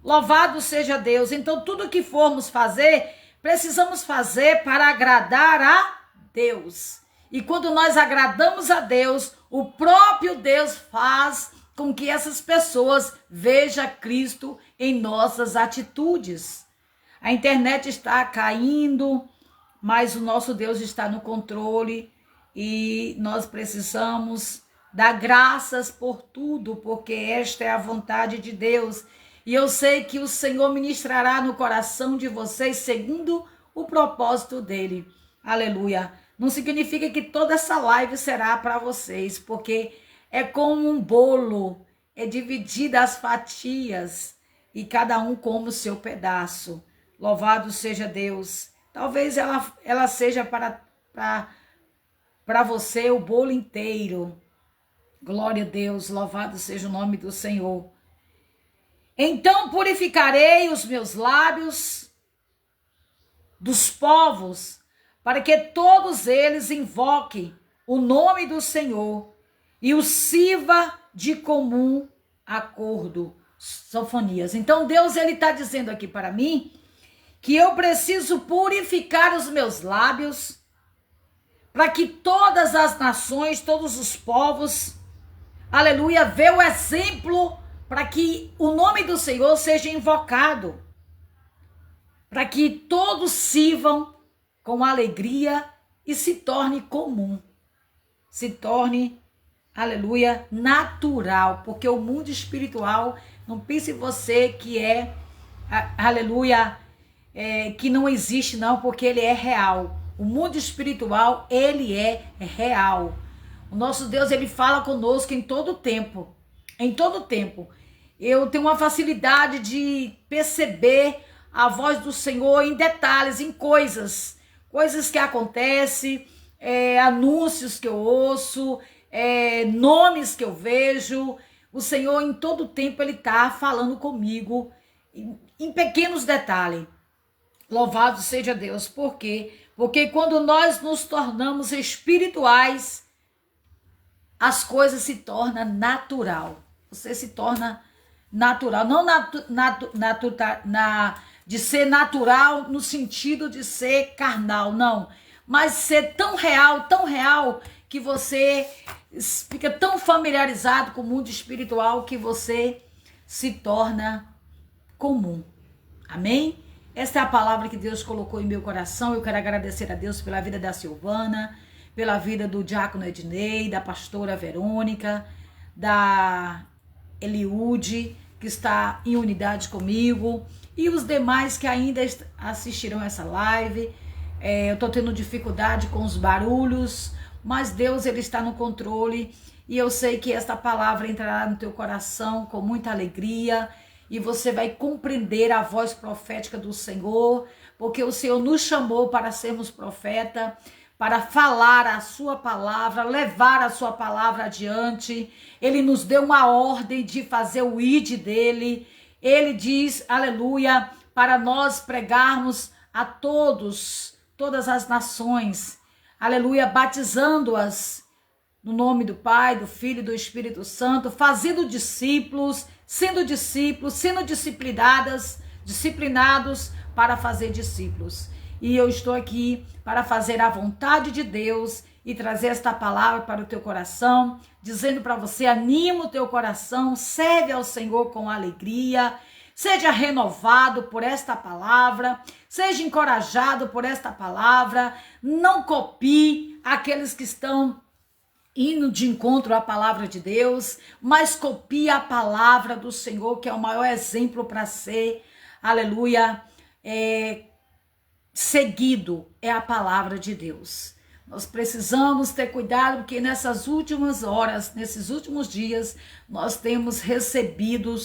Louvado seja Deus. Então tudo que formos fazer, precisamos fazer para agradar a Deus. E quando nós agradamos a Deus, o próprio Deus faz com que essas pessoas vejam Cristo em nossas atitudes. A internet está caindo, mas o nosso Deus está no controle e nós precisamos dar graças por tudo, porque esta é a vontade de Deus. E eu sei que o Senhor ministrará no coração de vocês segundo o propósito dele. Aleluia. Não significa que toda essa live será para vocês, porque é como um bolo, é dividida as fatias e cada um come o seu pedaço. Louvado seja Deus. Talvez ela seja para você o bolo inteiro. Glória a Deus, louvado seja o nome do Senhor. Então purificarei os meus lábios dos povos, para que todos eles invoquem o nome do Senhor e o sirva de comum acordo. Sofonias. Então Deus ele está dizendo aqui para mim que eu preciso purificar os meus lábios para que todas as nações, todos os povos, aleluia, vê o exemplo para que o nome do Senhor seja invocado, para que todos sirvam com alegria e se torne comum, se torne, aleluia, natural, porque o mundo espiritual, não pense você que é, aleluia, que não existe não, porque ele é real. O mundo espiritual, ele é real. O nosso Deus, ele fala conosco em todo tempo. Em todo tempo. Eu tenho uma facilidade de perceber a voz do Senhor em detalhes, em coisas que acontecem, anúncios que eu ouço, nomes que eu vejo. O Senhor, em todo tempo, ele está falando comigo em pequenos detalhes. Louvado seja Deus. Por quê? Porque quando nós nos tornamos espirituais, as coisas se tornam natural. Você se torna natural. Não de ser natural no sentido de ser carnal, não. Mas ser tão real, que você fica tão familiarizado com o mundo espiritual que você se torna comum. Amém? Esta é a palavra que Deus colocou em meu coração. Eu quero agradecer a Deus pela vida da Silvana, pela vida do diácono Ednei, da pastora Verônica, da Eliude, que está em unidade comigo, e os demais que ainda assistiram essa live. Eu estou tendo dificuldade com os barulhos, mas Deus ele está no controle, e eu sei que esta palavra entrará no teu coração com muita alegria, e você vai compreender a voz profética do Senhor, porque o Senhor nos chamou para sermos profeta, para falar a sua palavra, levar a sua palavra adiante. Ele nos deu uma ordem de fazer o ide dele. Ele diz, aleluia, para nós pregarmos a todas as nações, aleluia, batizando-as no nome do Pai, do Filho e do Espírito Santo, fazendo discípulos, sendo disciplinados para fazer discípulos. E eu estou aqui para fazer a vontade de Deus e trazer esta palavra para o teu coração, dizendo para você: anima o teu coração, serve ao Senhor com alegria, seja renovado por esta palavra, seja encorajado por esta palavra, não copie aqueles que estão indo de encontro à palavra de Deus, mas copie a palavra do Senhor, que é o maior exemplo para ser, aleluia, seguido, é a palavra de Deus. Nós precisamos ter cuidado, porque nessas últimas horas, nesses últimos dias, nós temos recebido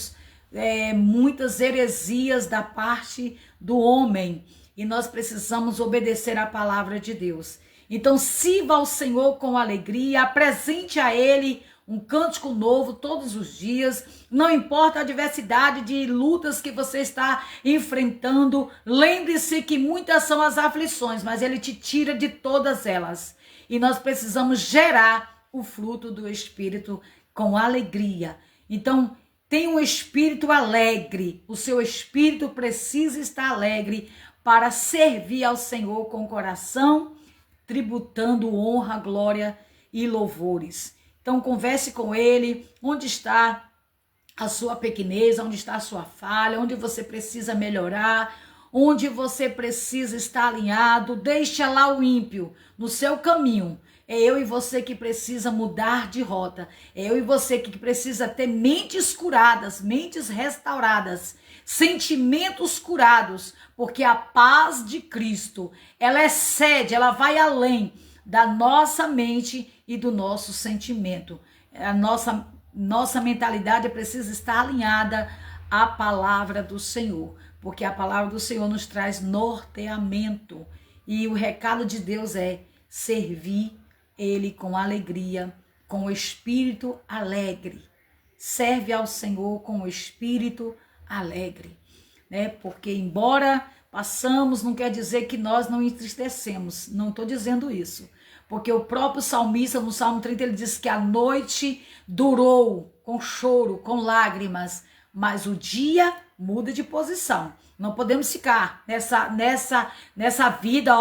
muitas heresias da parte do homem, e nós precisamos obedecer à palavra de Deus. Então sirva ao Senhor com alegria, apresente a Ele um cântico novo todos os dias, não importa a diversidade de lutas que você está enfrentando, lembre-se que muitas são as aflições, mas Ele te tira de todas elas. E nós precisamos gerar o fruto do Espírito com alegria. Então, tenha um espírito alegre, o seu espírito precisa estar alegre para servir ao Senhor com o coração, tributando honra, glória e louvores. Então converse com Ele, onde está a sua pequenez, onde está a sua falha, onde você precisa melhorar, onde você precisa estar alinhado. Deixa lá o ímpio no seu caminho. É eu e você que precisa mudar de rota. É eu e você que precisa ter mentes curadas, mentes restauradas, sentimentos curados, porque a paz de Cristo, ela excede, ela vai além da nossa mente e do nosso sentimento. A nossa mentalidade precisa estar alinhada à palavra do Senhor, porque a palavra do Senhor nos traz norteamento. E o recado de Deus é servir Ele com alegria, com o espírito alegre. Serve ao Senhor com o espírito alegre, né? Porque embora passamos, não quer dizer que nós não entristecemos. Não estou dizendo isso. Porque o próprio salmista, no Salmo 30, ele diz que a noite durou com choro, com lágrimas, mas o dia muda de posição. Não podemos ficar nessa vida,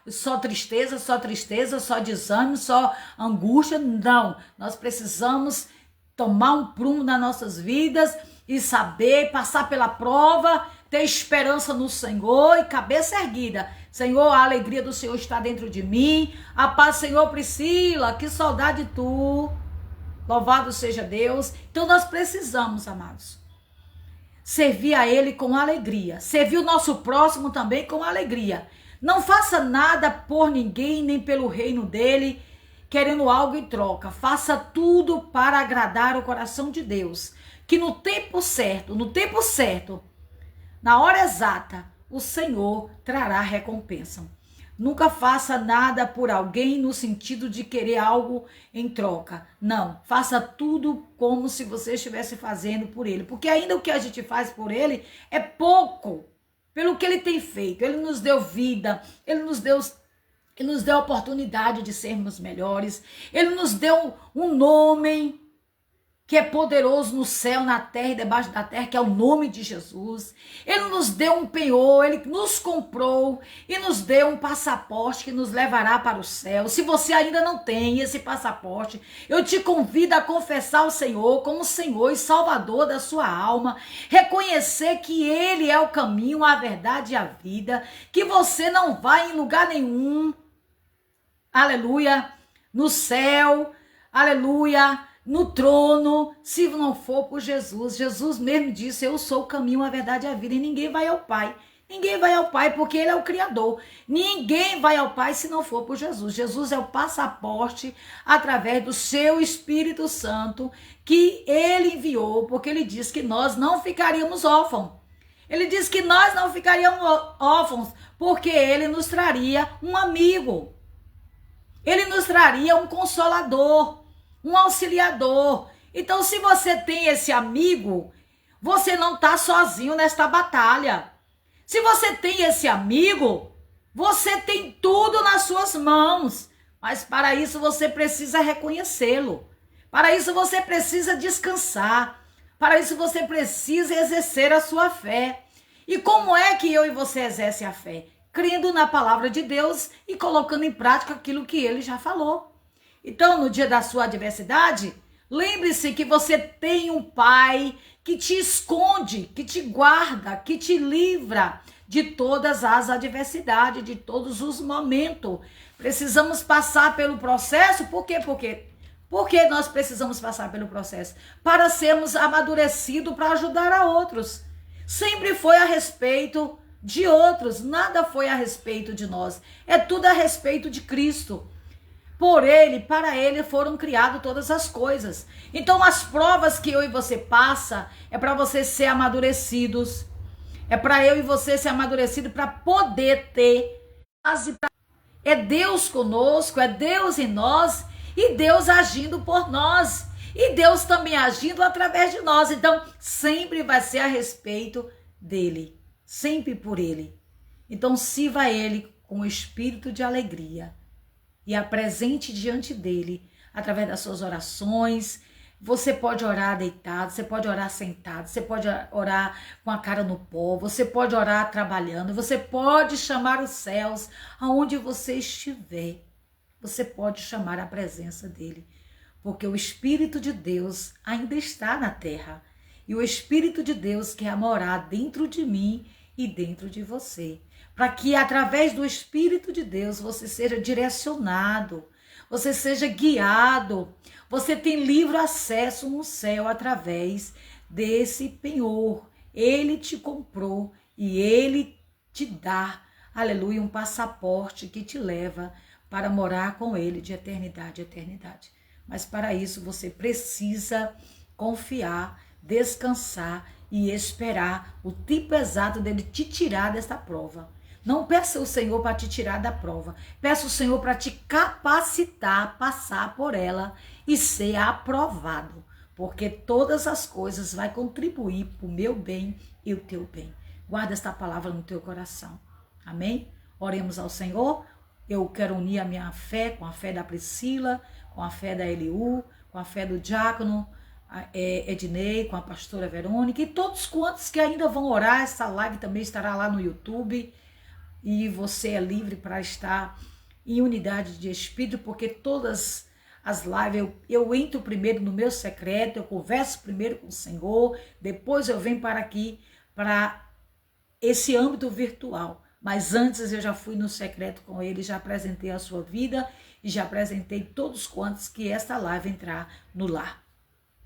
só tristeza, só desânimo, só angústia. Não, nós precisamos tomar um prumo nas nossas vidas e saber passar pela prova, ter esperança no Senhor e cabeça erguida. Senhor, a alegria do Senhor está dentro de mim. A paz, Senhor, Priscila, que saudade tu. Louvado seja Deus. Então nós precisamos, amados, servir a Ele com alegria. Servir o nosso próximo também com alegria. Não faça nada por ninguém, nem pelo reino dele, querendo algo em troca. Faça tudo para agradar o coração de Deus. Que no tempo certo, na hora exata, o Senhor trará recompensa. Nunca faça nada por alguém no sentido de querer algo em troca. Não, faça tudo como se você estivesse fazendo por ele. Porque ainda o que a gente faz por ele é pouco pelo que ele tem feito. Ele nos deu vida, ele nos deu a oportunidade de sermos melhores. Ele nos deu um nome que é poderoso no céu, na terra e debaixo da terra, que é o nome de Jesus. Ele nos deu um penhor, ele nos comprou e nos deu um passaporte que nos levará para o céu. Se você ainda não tem esse passaporte, eu te convido a confessar o Senhor como Senhor e Salvador da sua alma, reconhecer que Ele é o caminho, a verdade e a vida, que você não vai em lugar nenhum, aleluia, no céu, aleluia, no trono, se não for por Jesus. Jesus mesmo disse: eu sou o caminho, a verdade e a vida, e ninguém vai ao Pai. Ninguém vai ao Pai porque Ele é o Criador. Ninguém vai ao Pai se não for por Jesus. Jesus é o passaporte através do seu Espírito Santo que Ele enviou, porque Ele disse que nós não ficaríamos órfãos. Ele disse que nós não ficaríamos órfãos porque Ele nos traria um amigo. Ele nos traria um consolador, um auxiliador. Então, se você tem esse amigo, você não está sozinho nesta batalha. Se você tem esse amigo, você tem tudo nas suas mãos. Mas para isso você precisa reconhecê-lo. Para isso você precisa descansar. Para isso você precisa exercer a sua fé. E como é que eu e você exerce a fé? crendo na palavra de Deus e colocando em prática aquilo que ele já falou. Então, no dia da sua adversidade, lembre-se que você tem um Pai que te esconde, que te guarda, que te livra de todas as adversidades, de todos os momentos. Precisamos passar pelo processo, por quê? Porque nós precisamos passar pelo processo? Para sermos amadurecidos, para ajudar a outros. Sempre foi a respeito de outros, nada foi a respeito de nós. É tudo a respeito de Cristo. Por ele, para ele foram criadas todas as coisas. Então as provas que eu e você passa é para você ser amadurecidos. É para eu e você ser amadurecido para poder ter base. É Deus conosco, é Deus em nós e Deus agindo por nós. E Deus também agindo através de nós. Então sempre vai ser a respeito dele. Sempre por ele. Então sirva a ele com o espírito de alegria. E apresente diante dele, através das suas orações. Você pode orar deitado, você pode orar sentado, você pode orar com a cara no pó, você pode orar trabalhando, você pode chamar os céus aonde você estiver. Você pode chamar a presença dele, porque o Espírito de Deus ainda está na terra. E o Espírito de Deus quer morar dentro de mim e dentro de você. Para que através do Espírito de Deus você seja direcionado, você seja guiado, você tem livre acesso no céu através desse penhor. Ele te comprou e ele te dá, aleluia, um passaporte que te leva para morar com ele de eternidade a eternidade. Mas para isso você precisa confiar, descansar e esperar o tempo exato dele te tirar dessa prova. Não peça o Senhor para te tirar da prova. Peça o Senhor para te capacitar a passar por ela e ser aprovado. Porque todas as coisas vão contribuir para o meu bem e o teu bem. Guarda esta palavra no teu coração. Amém? Oremos ao Senhor. Eu quero unir a minha fé com a fé da Priscila, com a fé da Eliú, com a fé do diácono Ednei, com a pastora Verônica e todos quantos que ainda vão orar. Essa live também estará lá no YouTube. E você é livre para estar em unidade de espírito, porque todas as lives eu entro primeiro no meu secreto, eu converso primeiro com o Senhor, depois eu venho para aqui, para esse âmbito virtual. Mas antes eu já fui no secreto com ele, já apresentei a sua vida e já apresentei todos quantos que esta live entrar no lar.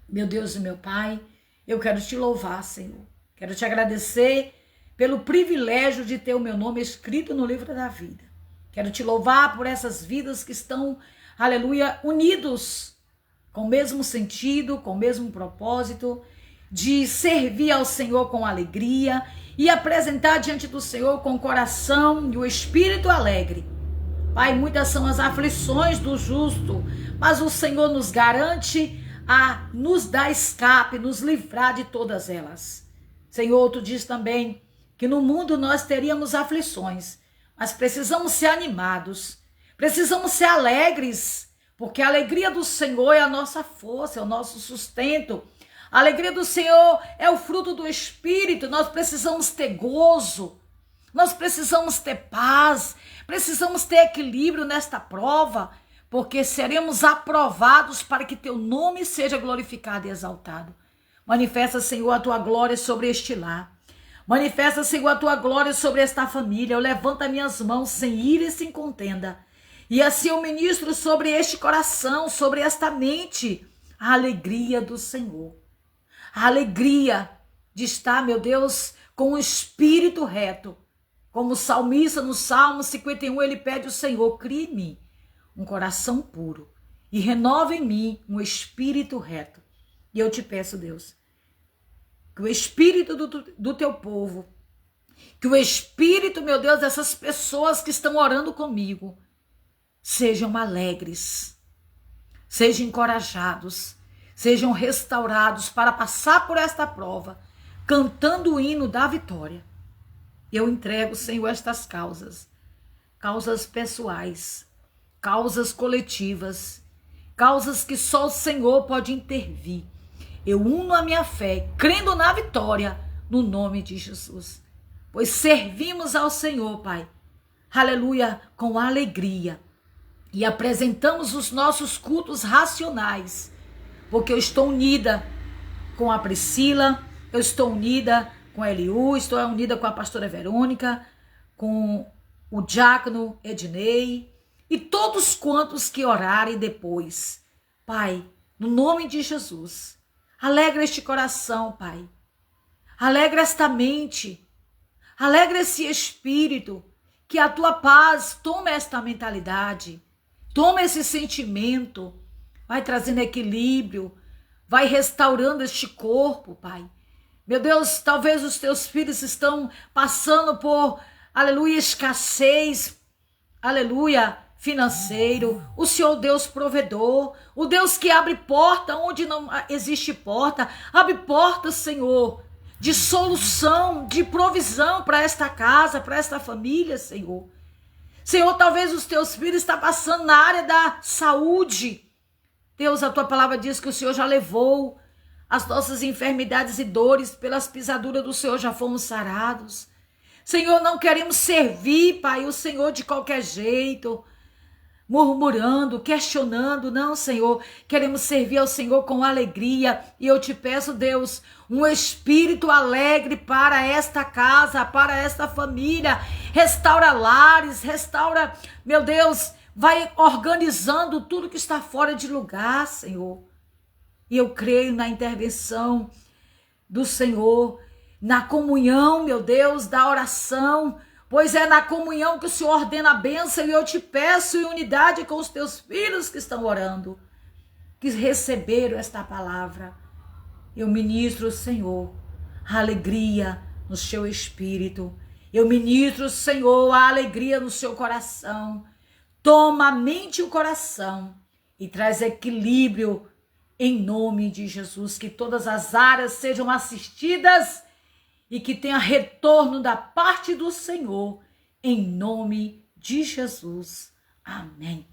Meu Deus e meu Pai, eu quero te louvar, Senhor. Quero te agradecer pelo privilégio de ter o meu nome escrito no livro da vida. Quero te louvar por essas vidas que estão, aleluia, unidos com o mesmo sentido, com o mesmo propósito, de servir ao Senhor com alegria e apresentar diante do Senhor com o coração e o espírito alegre. Pai, muitas são as aflições do justo, mas o Senhor nos garante a nos dar escape, nos livrar de todas elas. Senhor, tu diz também que no mundo nós teríamos aflições, mas precisamos ser animados, precisamos ser alegres, porque a alegria do Senhor é a nossa força, é o nosso sustento. A alegria do Senhor é o fruto do Espírito. Nós precisamos ter gozo, nós precisamos ter paz, precisamos ter equilíbrio nesta prova, porque seremos aprovados para que teu nome seja glorificado e exaltado. Manifesta, Senhor, a tua glória sobre este lar. Manifesta, Senhor, a tua glória sobre esta família. Eu levanto as minhas mãos sem ira e sem contenda. E assim eu ministro sobre este coração, sobre esta mente, a alegria do Senhor. A alegria de estar, meu Deus, com o espírito reto. Como o salmista no Salmo 51, ele pede ao Senhor, crie em mim um coração puro e renova em mim um espírito reto. E eu te peço, Deus, que o espírito do teu povo, que o espírito, meu Deus, dessas pessoas que estão orando comigo, sejam alegres, sejam encorajados, sejam restaurados para passar por esta prova, cantando o hino da vitória. Eu entrego, Senhor, estas causas pessoais, causas coletivas, causas que só o Senhor pode intervir. Eu uno a minha fé, crendo na vitória, no nome de Jesus. Pois servimos ao Senhor, Pai, aleluia, com alegria. E apresentamos os nossos cultos racionais, porque eu estou unida com a Priscila, eu estou unida com a Eliú, estou unida com a pastora Verônica, com o diácono Ednei e todos quantos que orarem depois. Pai, no nome de Jesus, alegra este coração, Pai. Alegra esta mente, alegra esse espírito, que a tua paz tome esta mentalidade, toma esse sentimento, vai trazendo equilíbrio, vai restaurando este corpo, Pai. Meu Deus, talvez os teus filhos estão passando por, aleluia, escassez, aleluia, financeiro. O Senhor Deus provedor, o Deus que abre porta onde não existe porta, abre porta, Senhor, de solução, de provisão para esta casa, para esta família, Senhor. Senhor, talvez os teus filhos estão passando na área da saúde. Deus, a tua palavra diz que o Senhor já levou as nossas enfermidades e dores, pelas pisaduras do Senhor já fomos sarados. Senhor, não queremos servir, Pai, o Senhor de qualquer jeito, murmurando, questionando, não, Senhor, queremos servir ao Senhor com alegria, e eu te peço, Deus, um espírito alegre para esta casa, para esta família, restaura lares, restaura, meu Deus, vai organizando tudo que está fora de lugar, Senhor, e eu creio na intervenção do Senhor, na comunhão, meu Deus, da oração, pois é na comunhão que o Senhor ordena a bênção, e eu te peço em unidade com os teus filhos que estão orando, que receberam esta palavra. Eu ministro, Senhor, a alegria no seu espírito. Eu ministro, Senhor, a alegria no seu coração. Toma a mente e o coração e traz equilíbrio em nome de Jesus. Que todas as áreas sejam assistidas e que tenha retorno da parte do Senhor, em nome de Jesus. Amém.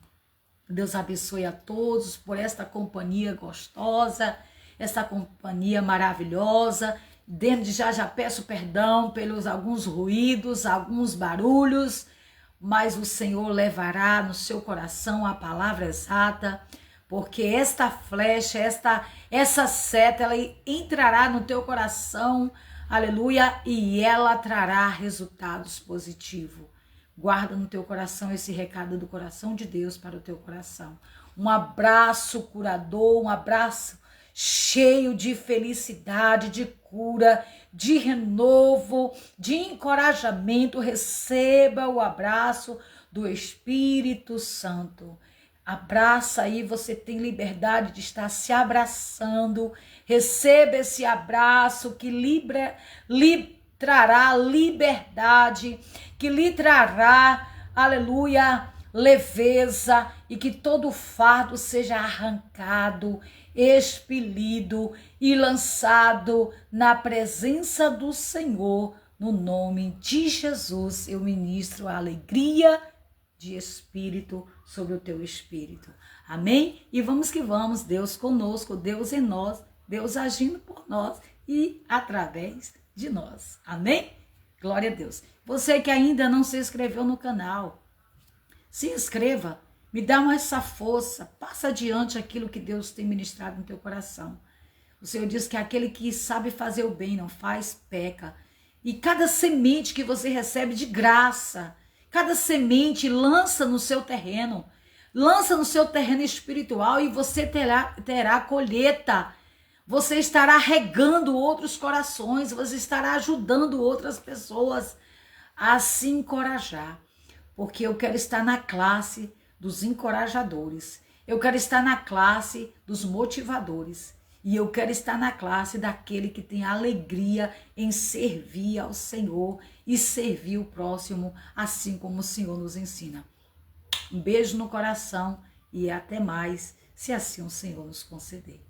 Deus abençoe a todos por esta companhia gostosa, esta companhia maravilhosa. Desde já peço perdão pelos alguns ruídos, alguns barulhos, mas o Senhor levará no seu coração a palavra exata, porque esta flecha, essa seta, ela entrará no teu coração, aleluia, e ela trará resultados positivos. Guarda no teu coração esse recado do coração de Deus para o teu coração. Um abraço curador, um abraço cheio de felicidade, de cura, de renovo, de encorajamento. Receba o abraço do Espírito Santo. Abraça aí, você tem liberdade de estar se abraçando. Receba esse abraço que lhe trará liberdade, que lhe trará, aleluia, leveza, e que todo fardo seja arrancado, expelido e lançado na presença do Senhor. No nome de Jesus, eu ministro a alegria de espírito sobre o teu espírito. Amém? E vamos que vamos, Deus conosco, Deus em nós, Deus agindo por nós e através de nós. Amém? Glória a Deus. Você que ainda não se inscreveu no canal, se inscreva, me dá essa força, passa adiante aquilo que Deus tem ministrado no teu coração. O Senhor diz que aquele que sabe fazer o bem não faz, peca. E cada semente que você recebe de graça, cada semente lança no seu terreno espiritual, e você terá colheita. Você estará regando outros corações, você estará ajudando outras pessoas a se encorajar. Porque eu quero estar na classe dos encorajadores, eu quero estar na classe dos motivadores, e eu quero estar na classe daquele que tem alegria em servir ao Senhor e servir o próximo, assim como o Senhor nos ensina. Um beijo no coração e até mais, se assim o Senhor nos conceder.